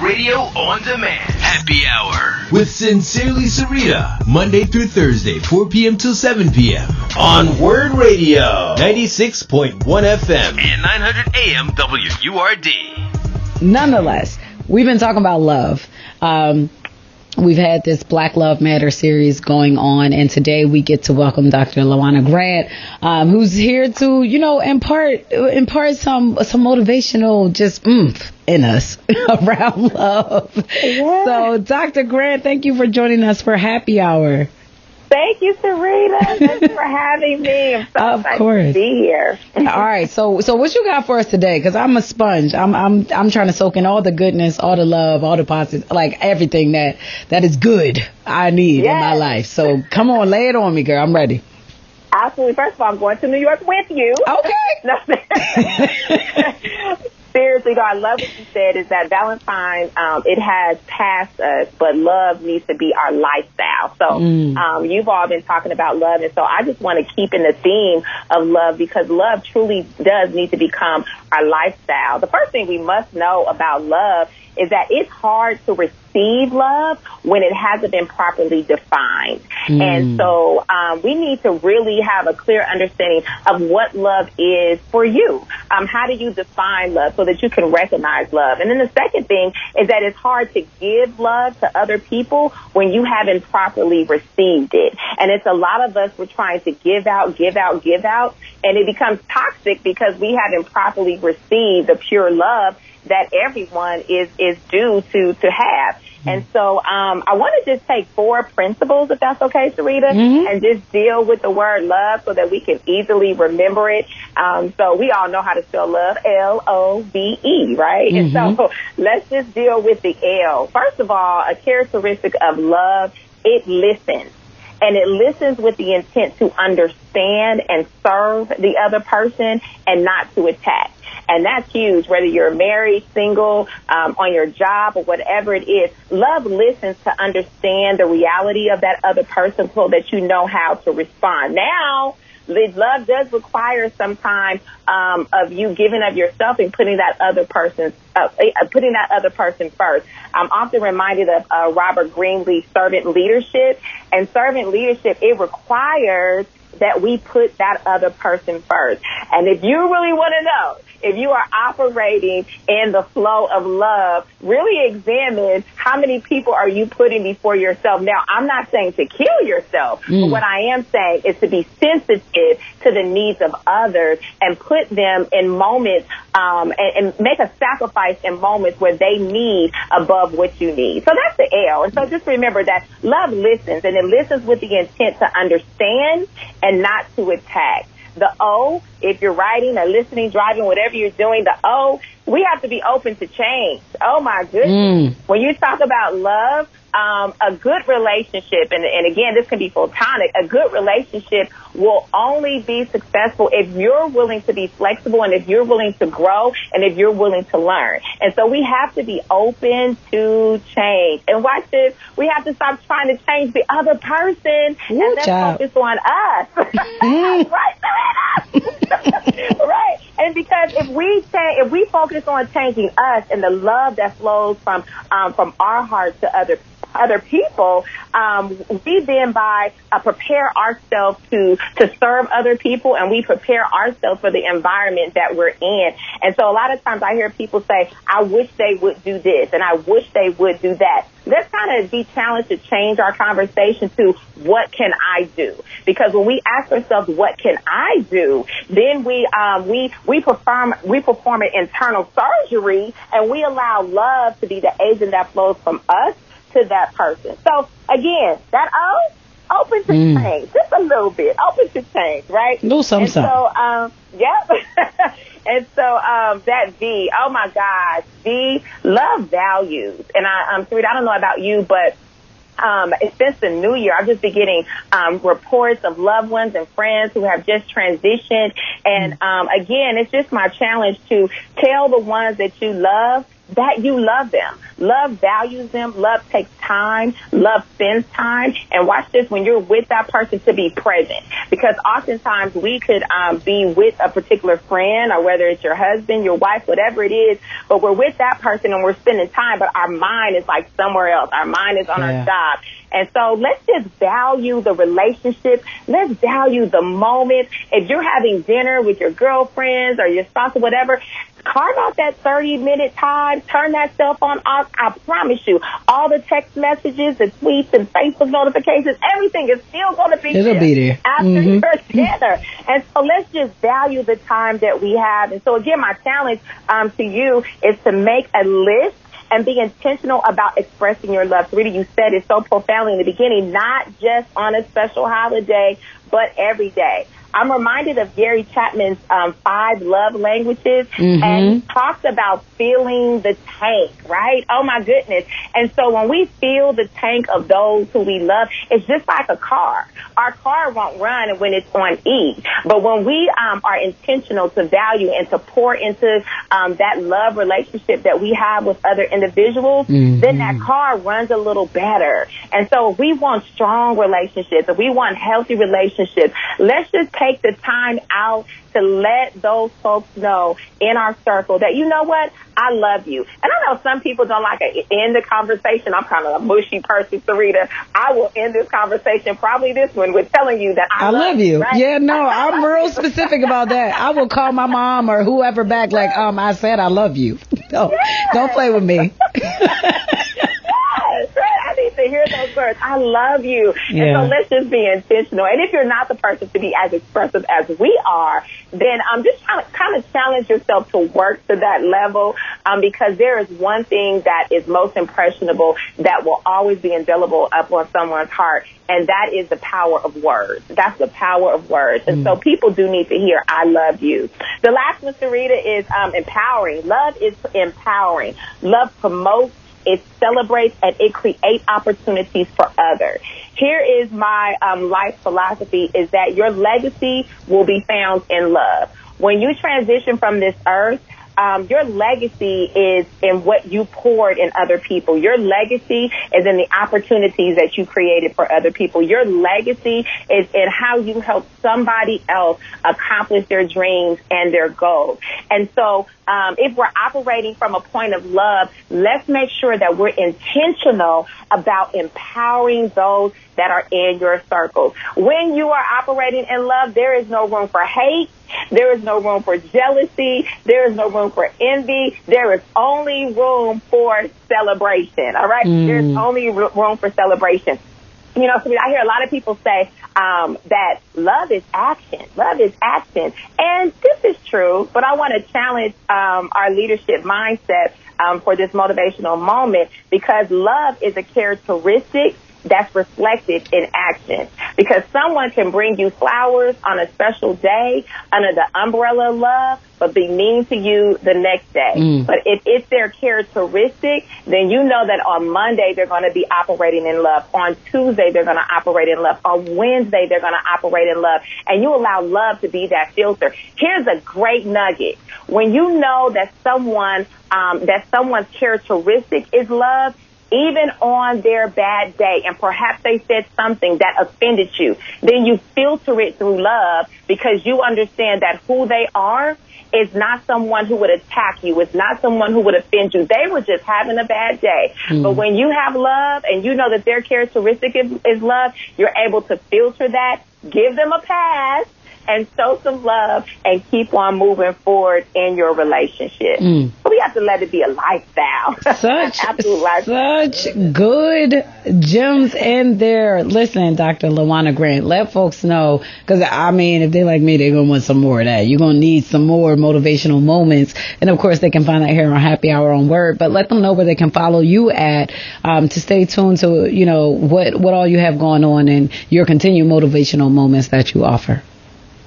Radio on Demand. Happy Hour with Sincerely Sarita. Monday through Thursday, 4 p.m. till 7 p.m. on Word Radio. 96.1 FM and 900 AM WURD. Nonetheless, we've been talking about love. We've had this Black Love Matter series going on, and today we get to welcome Dr. Lawanne Grant, who's here to, impart some motivational just oomph in us around love. Yeah. So, Dr. Grant, thank you for joining us for Happy Hour. Thank you, Sarita. Thanks for having me. I'm so excited to be here. All right. So what you got for us today? Because I'm a sponge. I'm trying to soak in all the goodness, all the love, all the positive, like everything that is good I need in my life. So come on, lay it on me, girl. I'm ready. Absolutely. First of all, I'm going to New York with you. Okay. Seriously, though, I love what you said, is that Valentine's, it has passed us, but love needs to be our lifestyle. So you've all been talking about love, and so I just want to keep in the theme of love, because love truly does need to become our lifestyle. The first thing we must know about love is that it's hard to receive love when it hasn't been properly defined. And so we need to really have a clear understanding of what love is for you. How do you define love so that you can recognize love? And then the second thing is that it's hard to give love to other people when you haven't properly received it. And it's a lot of us, we're trying to give out, and it becomes toxic because we haven't properly received the pure love that everyone is due to have. And so I want to just take 4 principles, if that's okay, Sarita, and just deal with the word love so that we can easily remember it. So we all know how to spell love, L-O-V-E, right? And so let's just deal with the L. First of all, a characteristic of love, it listens. And it listens with the intent to understand and serve the other person and not to attack. And that's huge, whether you're married, single, on your job, or whatever it is. Love listens to understand the reality of that other person so that you know how to respond. Now, love does require some time of you giving of yourself and putting that other person first. I'm often reminded of Robert Greenleaf's servant leadership. And servant leadership, it requires that we put that other person first. And if you really want to know if you are operating in the flow of love, really examine how many people are you putting before yourself. Now, I'm not saying to kill yourself, but what I am saying is to be sensitive to the needs of others and put them in moments and make a sacrifice in moments where they need above what you need. So that's the L. And so just remember that love listens, and it listens with the intent to understand and not to attack. The O, if you're writing or listening, driving, whatever you're doing, the O, we have to be open to change. Oh, my goodness. When you talk about love, a good relationship, and again, this can be platonic, a good relationship will only be successful if you're willing to be flexible and if you're willing to grow and if you're willing to learn. And so we have to be open to change. And watch this, we have to stop trying to change the other person and let's focus on us. Right, right. And because if we focus on changing us and the love that flows from our heart to other people, we then prepare ourselves to serve other people, and we prepare ourselves for the environment that we're in. And so a lot of times I hear people say, I wish they would do this and I wish they would do that. Let's kind of be challenged to change our conversation to what can I do? Because when we ask ourselves, what can I do? Then we perform an internal surgery, and we allow love to be the agent that flows from us to that person. So again, that O, open to change, just a little bit, open to change, right? Do something. And so, and so that V, oh my gosh, V, love values. And Sarita, I don't know about you, but since the new year, I've just been getting reports of loved ones and friends who have just transitioned. And again, it's just my challenge to tell the ones that you love that you love them. Love values them. Love takes time. Love spends time. And watch this, when you're with that person, to be present. Because oftentimes we could be with a particular friend, or whether it's your husband, your wife, whatever it is, but we're with that person and we're spending time, but our mind is like somewhere else. Our mind is on our job. And so let's just value the relationship. Let's value the moment. If you're having dinner with your girlfriends or your spouse or whatever, carve out that 30-minute time. Turn that cell phone off. I promise you, all the text messages, the tweets, and Facebook notifications, everything is still going to be there. It'll be there. After your dinner. And so let's just value the time that we have. And so, again, my challenge to you is to make a list and be intentional about expressing your love. Sarita, you said it so profoundly in the beginning, not just on a special holiday, but every day. I'm reminded of Gary Chapman's 5 love languages, and he talks about filling the tank, right? Oh, my goodness. And so when we fill the tank of those who we love, it's just like a car. Our car won't run when it's on E. But when we are intentional to value and to pour into that love relationship that we have with other individuals, then that car runs a little better. And so if we want strong relationships, if we want healthy relationships, let's just take the time out to let those folks know in our circle that, you know what, I love you. And I know some people don't like to end the conversation. I'm kind of a mushy person, Sarita. I will end this conversation, probably this one, with telling you that I love you. Right? Yeah, no, I'm real specific about that. I will call my mom or whoever back like, I said I love you. No, don't play with me. I need to hear those words. I love you. Yeah. And so let's just be intentional. And if you're not the person to be as expressive as we are, then just kind of challenge yourself to work to that level, because there is one thing that is most impressionable that will always be indelible up on someone's heart, and that is the power of words. That's the power of words. And so people do need to hear, I love you. The last one, Sarita, is empowering. Love is empowering. Love promotes, it celebrates, and it creates opportunities for others. Here is my life philosophy, is that your legacy will be found in love. When you transition from this earth, your legacy is in what you poured in other people. Your legacy is in the opportunities that you created for other people. Your legacy is in how you help somebody else accomplish their dreams and their goals. And so if we're operating from a point of love, let's make sure that we're intentional about empowering those that are in your circles. When you are operating in love, there is no room for hate. There is no room for jealousy. There is no room for envy. There is only room for celebration. All right? There's only room for celebration. You know, so I hear a lot of people say that love is action. Love is action. And this is true, but I want to challenge our leadership mindset for this motivational moment, because love is a characteristic that's reflected in action. Because someone can bring you flowers on a special day under the umbrella of love, but be mean to you the next day. But if it's their characteristic, then you know that on Monday they're going to be operating in love. On Tuesday they're going to operate in love. On Wednesday they're going to operate in love. And you allow love to be that filter. Here's a great nugget. When you know that someone's characteristic is love, even on their bad day, and perhaps they said something that offended you, then you filter it through love, because you understand that who they are is not someone who would attack you. It's not someone who would offend you. They were just having a bad day. But when you have love and you know that their characteristic is love, you're able to filter that, give them a pass, and show some love, and keep on moving forward in your relationship. But we have to let it be a lifestyle. Such good gems in there. Listen, Dr. Lawanne Grant, let folks know, because I mean, if they like me, they're going to want some more of that. You're going to need some more motivational moments. And of course, they can find that here on Happy Hour on Word, but let them know where they can follow you at, to stay tuned to, you know, what all you have going on and your continued motivational moments that you offer.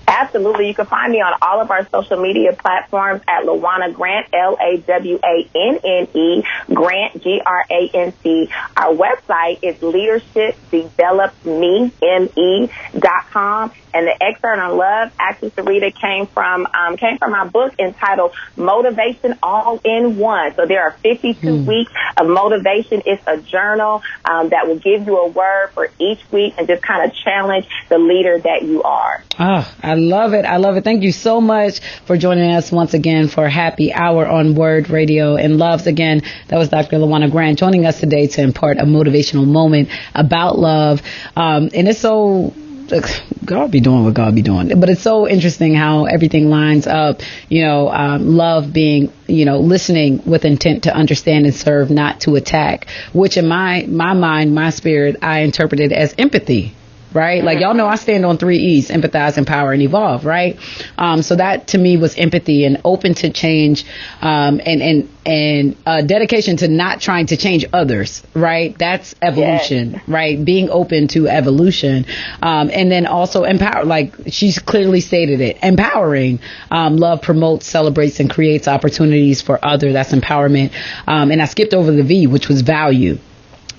Absolutely. You can find me on all of our social media platforms at Lawanne Grant, LAWANNE, Grant, GRANT. Our website is leadershipdevelopme.com. And the excerpt on love, actually, Sarita, came from my book entitled Motivation All in One. So there are 52 weeks of motivation. It's a journal that will give you a word for each week and just kind of challenge the leader that you are. Oh, I love it. I love it. Thank you so much for joining us once again for Happy Hour on Word Radio. And loves, again, that was Dr. Lawanne Grant joining us today to impart a motivational moment about love. And it's so... God be doing what God be doing. But it's so interesting how everything lines up, love being, listening with intent to understand and serve, not to attack, which in my mind, my spirit, I interpreted as empathy. Right? Like, y'all know I stand on 3 E's: empathize, empower, and evolve. Right? So that to me was empathy and open to change, and dedication to not trying to change others. Right? That's evolution. Yes. Right? Being open to evolution. And then also empower, like she's clearly stated it, empowering. Love promotes, celebrates, and creates opportunities for others. That's empowerment. And I skipped over the V, which was value.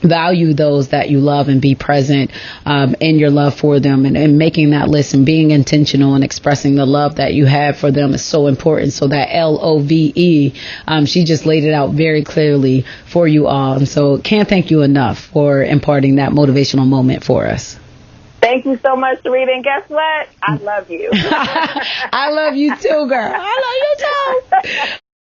Value those that you love and be present in your love for them, and making that list and being intentional and expressing the love that you have for them is so important. So that LOVE, she just laid it out very clearly for you all. And so can't thank you enough for imparting that motivational moment for us. Thank you so much, Sarita. And guess what? I love you. I love you too, girl. I love you too.